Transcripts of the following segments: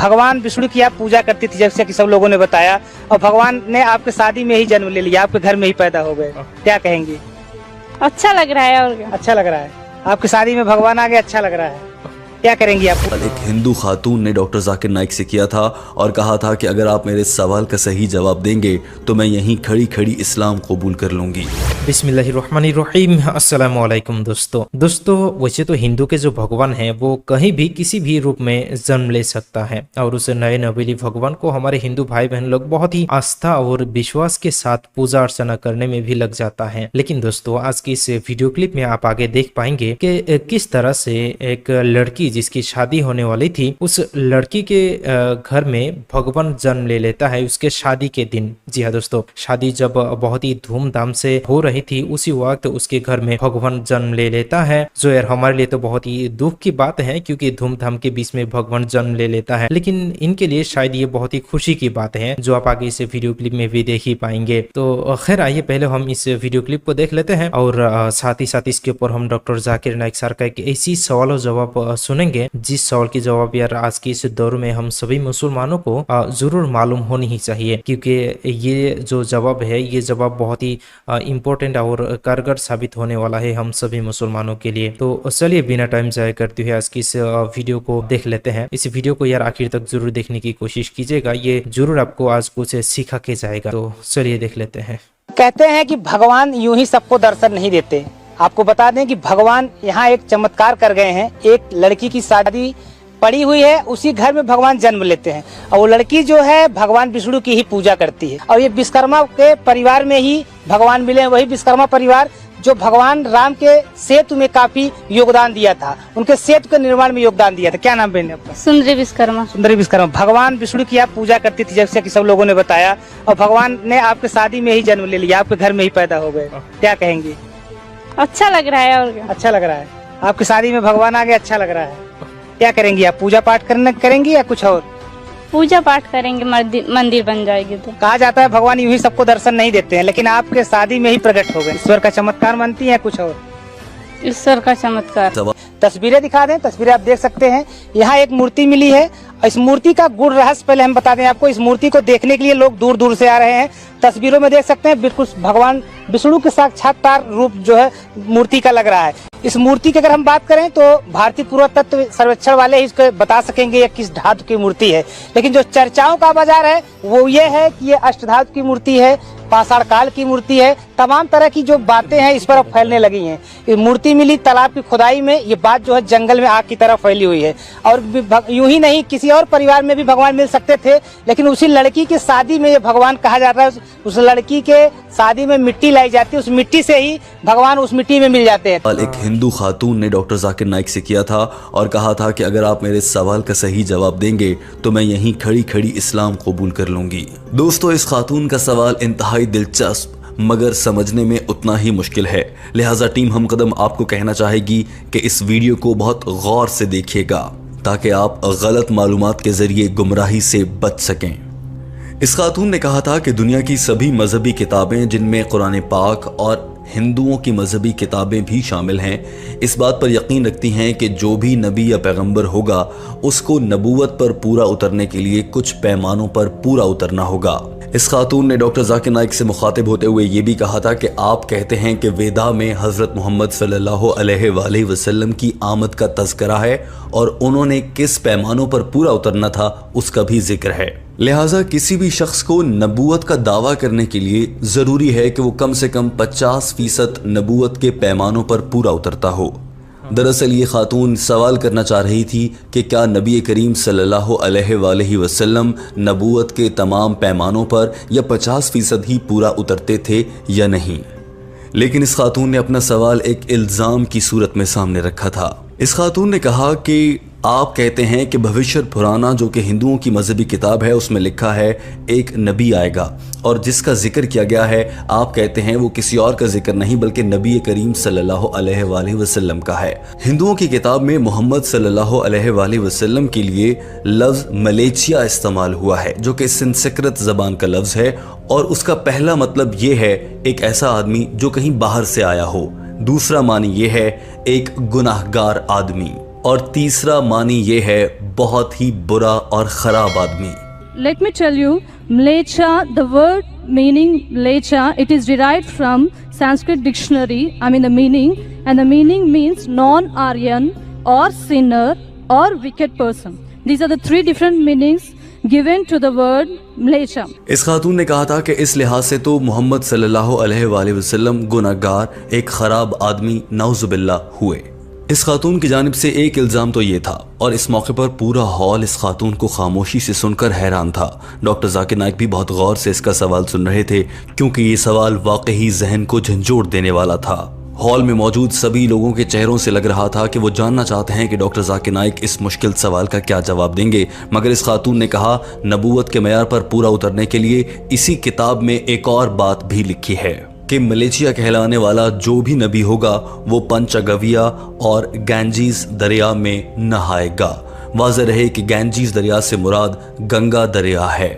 भगवान विष्णु की आप पूजा करती थी जैसे कि सब लोगों ने बताया, और भगवान ने आपके शादी में ही जन्म ले लिया, आपके घर में ही पैदा हो गए, क्या कहेंगी? अच्छा लग रहा है। और क्या? अच्छा लग रहा है, आपकी शादी में भगवान आ गए, अच्छा लग रहा है, क्या करेंगी आप? एक हिंदू खातून ने डॉक्टर जाकिर नाइक से किया था और कहा था कि अगर आप मेरे इस सवाल का सही जवाब देंगे तो मैं यहीं खड़ी खड़ी इस्लाम कबूल कर लूंगी। बिस्मिल्लाहिर्रहमानिर्रहीम। अस्सलाम वालेकुम दोस्तों, वैसे तो हिंदू के जो भगवान हैं वो कहीं भी किसी भी रूप में जन्म ले सकता है और उस नए नबीली भगवान को हमारे हिंदू भाई बहन लोग बहुत ही आस्था और विश्वास के साथ पूजा अर्चना करने में भी लग जाता है। लेकिन दोस्तों, आज की इस वीडियो क्लिप में आप आगे देख पाएंगे कि किस तरह से एक लड़की जिसकी शादी होने वाली थी, उस लड़की के घर में भगवान जन्म ले लेता है उसके शादी के दिन। जी हाँ दोस्तों, शादी जब बहुत ही धूमधाम से हो रही थी उसी वक्त उसके घर में भगवान जन्म ले लेता है, जो यार हमारे लिए तो बहुत ही दुख की बात है क्योंकि धूमधाम के बीच में भगवान जन्म ले लेता है, लेकिन इनके लिए शायद ये बहुत ही खुशी की बात है जो आप आगे इस वीडियो क्लिप में भी देख ही पाएंगे। तो खैर आइए पहले हम इस वीडियो क्लिप को देख लेते हैं और साथ ही साथ इसके ऊपर हम डॉक्टर जाकिर नाइक सर का एक ऐसी सवाल जवाब सुनेंगे जिस सवाल की जवाब यार आज के इस दौर में हम सभी मुसलमानों को जरूर मालूम होनी ही चाहिए, क्योंकि ये जो जवाब है ये जवाब बहुत ही इम्पोर्टेंट और कारगर साबित होने वाला है हम सभी मुसलमानों के लिए। तो चलिए बिना टाइम जाया करते हुए आज की इस वीडियो को देख लेते हैं। इस वीडियो को यार आखिर तक जरूर देखने की कोशिश कीजिएगा, ये जरूर आपको आज कुछ सिखा के जाएगा। तो चलिए देख लेते हैं। कहते हैं कि भगवान यूं ही सबको दर्शन नहीं देते। आपको बता दें कि भगवान यहाँ एक चमत्कार कर गए हैं। एक लड़की की शादी पड़ी हुई है, उसी घर में भगवान जन्म लेते हैं और वो लड़की जो है भगवान विष्णु की ही पूजा करती है। और ये विश्वकर्मा के परिवार में ही भगवान मिले, वही विश्वकर्मा परिवार जो भगवान राम के सेतु में काफी योगदान दिया था, उनके सेतु के निर्माण में योगदान दिया था। क्या नाम बहन आपका? सुंदरी विश्वकर्मा। सुंदरी विश्वकर्मा। भगवान विष्णु की आप पूजा करती थी जैसे कि सब लोगों ने बताया, और भगवान ने आपके शादी में ही जन्म ले लिया, आपके घर में ही पैदा हो गए, क्या कहेंगी? अच्छा लग रहा है। और क्या? अच्छा लग रहा है, आपकी शादी में भगवान आ गए, अच्छा लग रहा है, क्या करेंगी आप? पूजा पाठ करेंगी या कुछ और? पूजा पाठ करेंगे, मंदिर बन जाएगी। तो कहा जाता है भगवान यूं ही सबको दर्शन नहीं देते हैं, लेकिन आपके शादी में ही प्रकट हो गए। ईश्वर का चमत्कार मानती है कुछ और? ईश्वर का चमत्कार। तस्वीरें दिखा दें, तस्वीरें आप देख सकते हैं। यहाँ एक मूर्ति मिली है, इस मूर्ति का गुण रहस्य पहले हम बता दें आपको। इस मूर्ति को देखने के लिए लोग दूर दूर से आ रहे हैं। तस्वीरों में देख सकते हैं बिल्कुल भगवान विष्णु के साक्षात्कार रूप जो है मूर्ति का लग रहा है। इस मूर्ति की अगर हम बात करें तो भारतीय पुरातत्व सर्वेक्षण वाले ही इसको बता सकेंगे ये किस धातु की मूर्ति है, लेकिन जो चर्चाओं का बाजार है वो ये है कि ये अष्टधातु की मूर्ति है, पाषाण काल की मूर्ति है। तमाम तरह की जो बातें हैं इस पर अब फैलने लगी हैं। ये मूर्ति मिली तालाब की खुदाई में, ये बात जो है जंगल में आग की तरह फैली हुई है। और यूं ही नहीं, किसी और परिवार में भी भगवान मिल सकते थे, लेकिन उसी लड़की की शादी में ये भगवान कहा जाता है। उस लड़की के शादी में मिट्टी लाई जाती है, उस मिट्टी से ही भगवान उस मिट्टी में मिल जाते हैं। एक हिंदू खातून ने डॉक्टर जाकिर नाइक से किया था और कहा था कि अगर आप मेरे इस सवाल का सही जवाब देंगे तो मैं यहीं खड़ी खड़ी इस्लाम कबूल कर लूंगी। दोस्तों, इस खातून का सवाल इंतहाई दिलचस्प मगर समझने में उतना ही मुश्किल है, लिहाजा टीम हम कदम आपको कहना चाहेगी कि इस वीडियो को बहुत गौर से देखिएगा ताकि आप गलत मालूमात के जरिए गुमराही से बच सकें। इस खातून ने कहा था कि दुनिया की सभी मजहबी किताबें, जिनमें कुरान पाक और हिंदुओं की मजहबी किताबें भी शामिल हैं, इस बात पर यकीन रखती हैं कि जो भी नबी या पैगंबर होगा उसको नबूवत पर पूरा उतरने के लिए कुछ पैमानों पर पूरा उतरना होगा। इस खातून ने डॉक्टर जाकिर नाइक से मुखातिब होते हुए ये भी कहा था कि आप कहते हैं कि वेदा में हज़रत मोहम्मद सल्लल्लाहु अलैहि वसल्लम की आमद का तज़किरा है और उन्होंने किस पैमानों पर पूरा उतरना था उसका भी जिक्र है। लिहाजा किसी भी शख्स को नबूवत का दावा करने के लिए ज़रूरी है कि वो कम से कम 50% नबूवत के पैमानों पर पूरा उतरता हो। दरअसल ये खातून सवाल करना चाह रही थी कि क्या नबी करीम सल्लल्लाहु अलैहि वसल्लम नबूवत के तमाम पैमानों पर या 50% ही पूरा उतरते थे या नहीं। लेकिन इस खातून ने अपना सवाल एक इल्ज़ाम की सूरत में सामने रखा था। इस खातून ने कहा कि आप कहते हैं कि भविष्य पुराना जो कि हिंदुओं की मजहबी किताब है उसमें लिखा है एक नबी आएगा, और जिसका जिक्र किया गया है आप कहते हैं वो किसी और का जिक्र नहीं बल्कि नबी करीम सल्लल्लाहु अलैहि वसल्लम का है। हिंदुओं की किताब में मोहम्मद सल्लल्लाहु अलैहि वसल्लम के लिए लफ्ज़ मलेशिया इस्तेमाल हुआ है जो कि संस्कृत ज़बान का लफ्ज़ है, और उसका पहला मतलब ये है एक ऐसा आदमी जो कहीं बाहर से आया हो। दूसरा मानी ये है एक गुनाहगार आदमी। اور تیسرا معنی یہ ہے بہت ہی برا اور خراب آدمی. Let me tell you, mlecha, the word meaning mlecha, it is derived from Sanskrit dictionary, the meaning, and the meaning means non-Aryan or sinner or wicked person. These are the three different meanings given to the word mlecha. اس خاتون نے کہا تھا کہ اس لحاظ سے تو محمد صلی اللہ علیہ وآلہ وسلم گناہگار، ایک خراب آدمی نعوذ باللہ ہوئے. اس خاتون کی جانب سے ایک الزام تو یہ تھا، اور اس موقع پر پورا ہال اس خاتون کو خاموشی سے سن کر حیران تھا. ڈاکٹر ذاکر نائک بھی بہت غور سے اس کا سوال سن رہے تھے، کیونکہ یہ سوال واقعی ذہن کو جھنجھوڑ دینے والا تھا. ہال میں موجود سبھی لوگوں کے چہروں سے لگ رہا تھا کہ وہ جاننا چاہتے ہیں کہ ڈاکٹر ذاکر نائک اس مشکل سوال کا کیا جواب دیں گے. مگر اس خاتون نے کہا، نبوت کے معیار پر پورا اترنے کے لیے اسی کتاب میں ایک اور بات بھی لکھی ہے کہ ملیچیا کہلانے والا جو بھی نبی ہوگا وہ پنچ گویا اور گینجیز دریا میں نہائے گا. واضح رہے کہ گینجیز دریا سے مراد گنگا دریا ہے.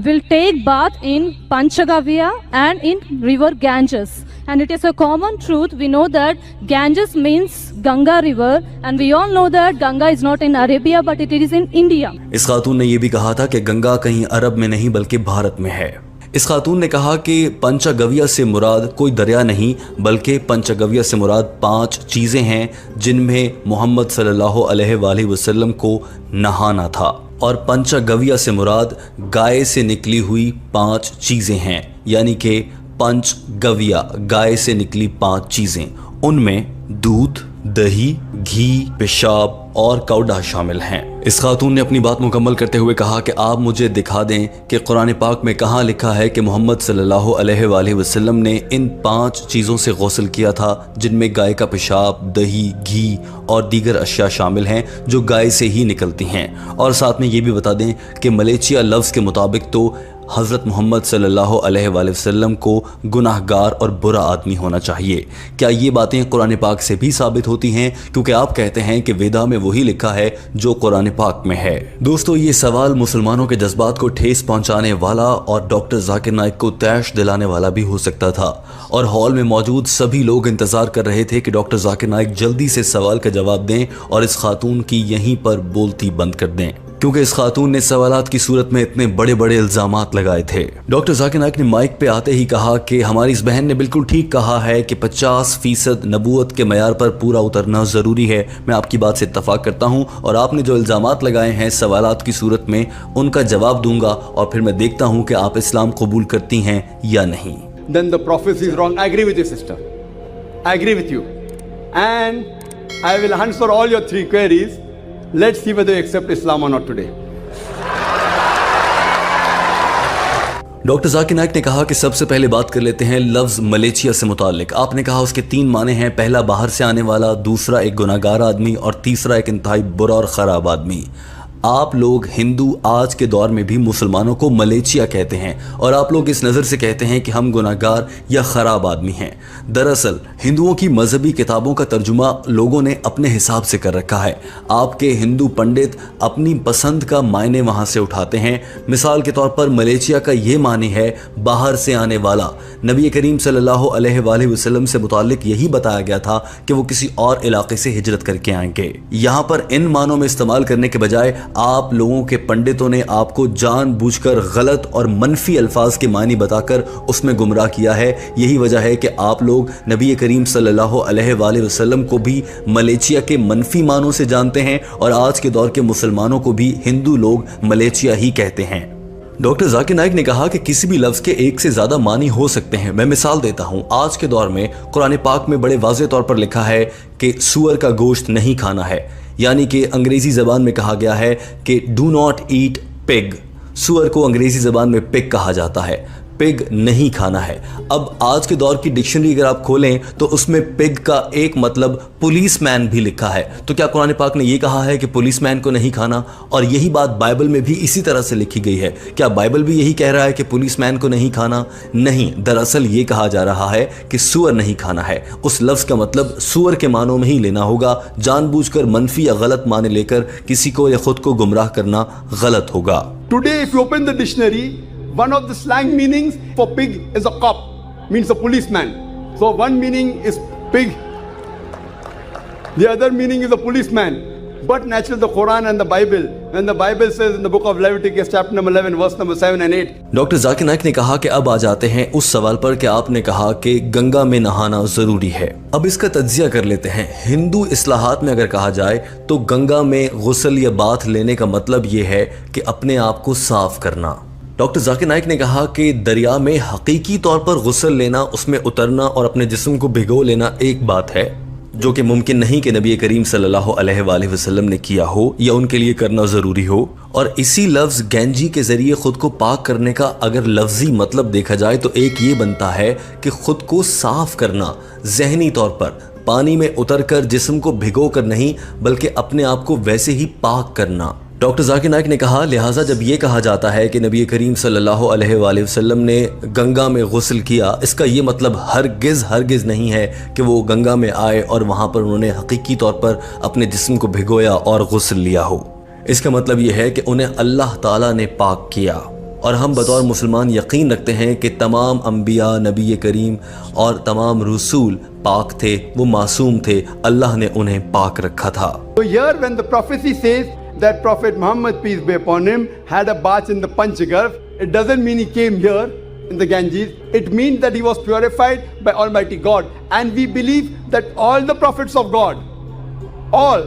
Will take bath in Panchagavya and in river Ganges. And it is a common truth. We know that Ganges means Ganga river, and we all know that Ganga is not in Arabia but it is in India. اس خاتون نے یہ بھی کہا تھا کہ گنگا کہیں عرب میں نہیں بلکہ بھارت میں ہے. اس خاتون نے کہا کہ پنچ گویا سے مراد کوئی دریا نہیں بلکہ پنچ گویا سے مراد 5 چیزیں ہیں جن میں محمد صلی اللہ علیہ وآلہ وسلم کو نہانا تھا. اور پنچ گویا سے مراد گائے سے نکلی ہوئی 5 چیزیں ہیں، یعنی کہ پنچ گویا گائے سے نکلی 5 چیزیں، ان میں دودھ، دہی، گھی، پیشاب اور کوڈا شامل ہیں. اس خاتون نے اپنی بات مکمل کرتے ہوئے کہا کہ آپ مجھے دکھا دیں کہ قرآن پاک میں کہاں لکھا ہے کہ محمد صلی اللہ علیہ وآلہ وسلم نے ان 5 چیزوں سے غسل کیا تھا جن میں گائے کا پیشاب، دہی، گھی اور دیگر اشیاء شامل ہیں جو گائے سے ہی نکلتی ہیں. اور ساتھ میں یہ بھی بتا دیں کہ ملیچیا لفظ کے مطابق تو حضرت محمد صلی اللہ علیہ وآلہ وسلم کو گناہگار اور برا آدمی ہونا چاہیے. کیا یہ باتیں قرآن پاک سے بھی ثابت ہوتی ہیں؟ کیونکہ آپ کہتے ہیں کہ ویدا میں وہی لکھا ہے جو قرآن پاک میں ہے. دوستو، یہ سوال مسلمانوں کے جذبات کو ٹھیس پہنچانے والا اور ڈاکٹر ذاکر نائک کو طیش دلانے والا بھی ہو سکتا تھا، اور ہال میں موجود سبھی لوگ انتظار کر رہے تھے کہ ڈاکٹر ذاکر نائک جلدی سے سوال کا جواب دیں اور اس خاتون کی یہیں پر بولتی بند کر دیں، کیونکہ اس خاتون نے سوالات کی صورت میں اتنے بڑے بڑے الزامات لگائے تھے. ڈاکٹر ذاکر نائک نے مائک پہ آتے ہی کہا کہ ہماری اس بہن نے بالکل ٹھیک کہا ہے کہ 50% نبوت کے معیار پر پورا اترنا ضروری ہے. میں آپ کی بات سے اتفاق کرتا ہوں، اور آپ نے جو الزامات لگائے ہیں سوالات کی صورت میں ان کا جواب دوں گا، اور پھر میں دیکھتا ہوں کہ آپ اسلام قبول کرتی ہیں یا نہیں. Then the prophecy is wrong. I agree with you, sister. I agree with you. And I will answer all your 3 queries. Let's see whether you accept Islam or not today. Doctor Zakir Naik نے کہا کہ سب سے پہلے بات کر لیتے ہیں لفظ ملیچیا سے متعلق. آپ نے کہا اس کے 3 معنی ہیں، پہلا باہر سے آنے والا، دوسرا ایک گناہگار آدمی، اور تیسرا ایک انتہائی برا اور خراب آدمی. آپ لوگ ہندو آج کے دور میں بھی مسلمانوں کو ملیچیا کہتے ہیں، اور آپ لوگ اس نظر سے کہتے ہیں کہ ہم گناہگار یا خراب آدمی ہیں. دراصل ہندوؤں کی مذہبی کتابوں کا ترجمہ لوگوں نے اپنے حساب سے کر رکھا ہے. آپ کے ہندو پنڈت اپنی پسند کا معنی وہاں سے اٹھاتے ہیں. مثال کے طور پر ملیچیا کا یہ معنی ہے باہر سے آنے والا. نبی کریم صلی اللہ علیہ وآلہ وسلم سے متعلق یہی بتایا گیا تھا کہ وہ کسی اور علاقے سے ہجرت کر کے آئیں گے. یہاں پر ان معنوں میں استعمال کرنے کے بجائے آپ لوگوں کے پنڈتوں نے آپ کو جان بوجھ کر غلط اور منفی الفاظ کے معنی بتا کر اس میں گمراہ کیا ہے. یہی وجہ ہے کہ آپ لوگ نبی کریم صلی اللہ علیہ وآلہ وسلم کو بھی ملیچیا کے منفی معنوں سے جانتے ہیں، اور آج کے دور کے مسلمانوں کو بھی ہندو لوگ ملیچیا ہی کہتے ہیں. ڈاکٹر ذاکر نائک نے کہا کہ کسی بھی لفظ کے ایک سے زیادہ معنی ہو سکتے ہیں. میں مثال دیتا ہوں. آج کے دور میں قرآن پاک میں بڑے واضح طور پر لکھا ہے کہ سور کا گوشت نہیں کھانا ہے، یعنی کہ انگریزی زبان میں کہا گیا ہے کہ ڈو ناٹ ایٹ پگ. سور کو انگریزی زبان میں پگ کہا جاتا ہے، پگ نہیں کھانا ہے. اب آج کے دور کی ڈکشنری اگر آپ کھولیں تو اس میں پگ کا ایک مطلب پولیس مین بھی لکھا ہے. تو کیا قرآن پاک نے یہ کہا ہے کہ پولیس مین کو نہیں کھانا؟ اور یہی بات بائبل میں بھی اسی طرح سے لکھی گئی ہے. کیا بائبل بھی یہی کہہ رہا ہے کہ پولیس مین کو نہیں کھانا؟ نہیں، دراصل یہ کہا جا رہا ہے کہ سور نہیں کھانا ہے. اس لفظ کا مطلب سور کے معنوں میں ہی لینا ہوگا. جان بوجھ کر منفی یا غلط معنی لے کر کسی کو یا خود کو گمراہ کرنا غلط ہوگا. Today, if you open the dictionary, one of the slang meanings for pig is a cop, means a policeman. So one meaning is pig, the other meaning is a policeman. but naturally the Quran and the Bible, when the Bible says in the book of Leviticus chapter number 11 verse number 7 and 8. Doctor Zakir Naik ने कहा कि अब आ जाते हैं उस सवाल पर कि आपने कहा कि गंगा में नहाना जरूरी है। अब इसका तज्जिया कर लेते हैं। हिंदू इस्लाहात में अगर कहा जाए तो गंगा में गुस्ल या बाथ लेने का मतलब ये है कि अपने आप को साफ करना। डॉक्टर जाकिर नाइक ने कहा कि दरिया में हकीकी तौर पर गुस्ल लेना, उसमें उतरना और अपने जिस्म को भिगो लेना एक बात है जो कि मुमकिन नहीं कि नबी करीम सल्लल्लाहु अलैहि वसल्लम ने किया हो या उनके लिए करना ज़रूरी हो। और इसी लफ्ज़ गैंजी के ज़रिए ख़ुद को पाक करने का अगर लफ्ज़ी मतलब देखा जाए तो एक ये बनता है कि ख़ुद को साफ़ करना, ज़हनी तौर पर पानी में उतरकर जिस्म को भिगो कर नहीं बल्कि अपने आप को वैसे ही पाक करना। डॉक्टर जाकिर नाइक ने कहा लिहाजा जब ये कहा जाता है कि नबी करीम सल्लल्लाहु अलैहि वसल्लम ने गंगा में गुस्ल किया, इसका ये मतलब हरगिज़ नहीं है कि वो गंगा में आए और वहाँ पर उन्होंने हकीकी तौर पर अपने जिस्म को भिगोया और गुस्ल लिया हो। इसका मतलब ये है कि उन्हें अल्लाह ताला ने पाक किया। और हम बतौर मुसलमान यकीन रखते हैं कि तमाम अंबिया, नबी करीम और तमाम रसूल पाक थे, वो मासूम थे, अल्लाह ने उन्हें पाक रखा था। So here when the prophecy says that Prophet Muhammad, peace be upon him, had a bath in the Panchgarh, it doesn't mean he came here in the Ganges. It means that he was purified by Almighty God. And we believe that all the prophets of God, all